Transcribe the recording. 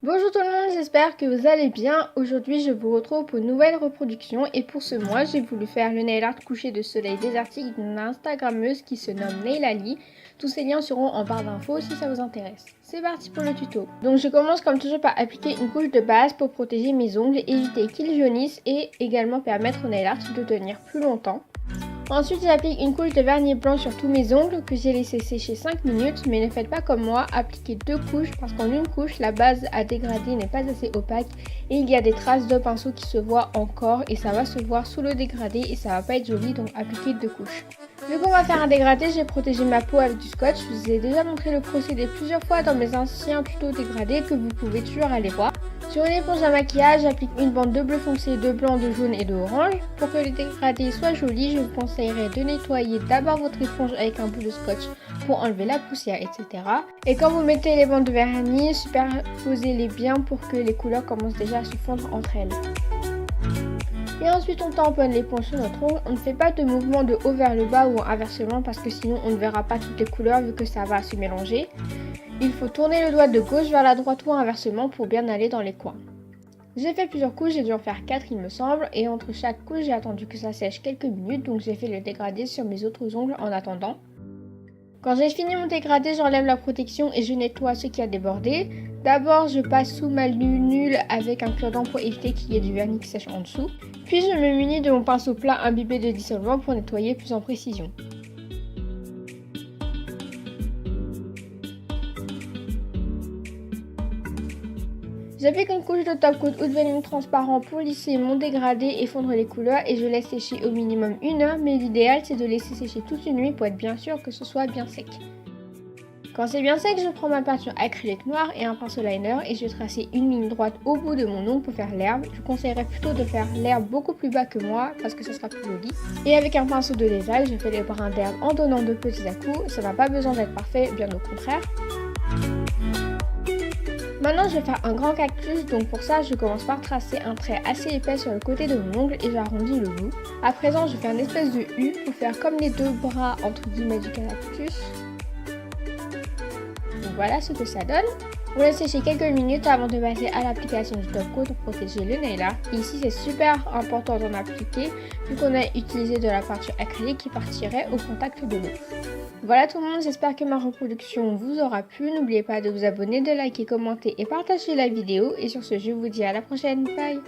Bonjour tout le monde, j'espère que vous allez bien. Aujourd'hui je vous retrouve pour une nouvelle reproduction et pour ce mois j'ai voulu faire le nail art coucher de soleil des articles d'une instagrammeuse qui se nomme Nailali. Tous ces liens seront en barre d'infos si ça vous intéresse. C'est parti pour le tuto. Donc je commence comme toujours par appliquer une couche de base pour protéger mes ongles, éviter qu'ils jaunissent et également permettre au nail art de tenir plus longtemps. Ensuite, j'applique une couche de vernis blanc sur tous mes ongles que j'ai laissé sécher 5 minutes, mais ne faites pas comme moi, appliquez 2 couches parce qu'en une couche, la base à dégrader n'est pas assez opaque et il y a des traces de pinceau qui se voient encore et ça va se voir sous le dégradé et ça va pas être joli, donc appliquez 2 couches. Vu qu'on va faire un dégradé, j'ai protégé ma peau avec du scotch. Je vous ai déjà montré le procédé plusieurs fois dans mes anciens tutos dégradés que vous pouvez toujours aller voir. Sur une éponge à maquillage, j'applique une bande de bleu foncé, de blanc, de jaune et de orange. Pour que le dégradé soit joli, je vous conseillerais de nettoyer d'abord votre éponge avec un bout de scotch pour enlever la poussière, etc. Et quand vous mettez les bandes de vernis, superposez-les bien pour que les couleurs commencent déjà à se fondre entre elles. Et ensuite on tamponne l'éponge sur notre ongle, on ne fait pas de mouvement de haut vers le bas ou inversement parce que sinon on ne verra pas toutes les couleurs vu que ça va se mélanger. Il faut tourner le doigt de gauche vers la droite ou inversement pour bien aller dans les coins. J'ai fait plusieurs couches, j'ai dû en faire 4 il me semble, et entre chaque couche j'ai attendu que ça sèche quelques minutes, donc j'ai fait le dégradé sur mes autres ongles en attendant. Quand j'ai fini mon dégradé, j'enlève la protection et je nettoie ce qui a débordé. D'abord, je passe sous ma lunule avec un cure-dent pour éviter qu'il y ait du vernis qui sèche en dessous. Puis je me munis de mon pinceau plat imbibé de dissolvant pour nettoyer plus en précision. J'applique une couche de top coat ou de vernis transparent pour lisser mon dégradé et fondre les couleurs et je laisse sécher au minimum 1 heure, mais l'idéal c'est de laisser sécher toute une nuit pour être bien sûr que ce soit bien sec. Quand c'est bien sec, je prends ma peinture acrylique noire et un pinceau liner et je vais tracer une ligne droite au bout de mon ongle pour faire l'herbe. Je conseillerais plutôt de faire l'herbe beaucoup plus bas que moi parce que ça sera plus joli. Et avec un pinceau de détail, je fais les brins d'herbe en donnant de petits à-coups. Ça n'a pas besoin d'être parfait, bien au contraire. Maintenant je vais faire un grand cactus, donc pour ça je commence par tracer un trait assez épais sur le côté de mon ongle et j'arrondis le bout. À présent je fais une espèce de U pour faire comme les deux bras entre guillemets du cactus. Donc voilà ce que ça donne. On laisse sécher quelques minutes avant de passer à l'application du top coat pour protéger le nail art. Et ici c'est super important d'en appliquer vu qu'on a utilisé de la peinture acrylique qui partirait au contact de l'eau. Voilà tout le monde, j'espère que ma reproduction vous aura plu. N'oubliez pas de vous abonner, de liker, commenter et partager la vidéo. Et sur ce, je vous dis à la prochaine. Bye!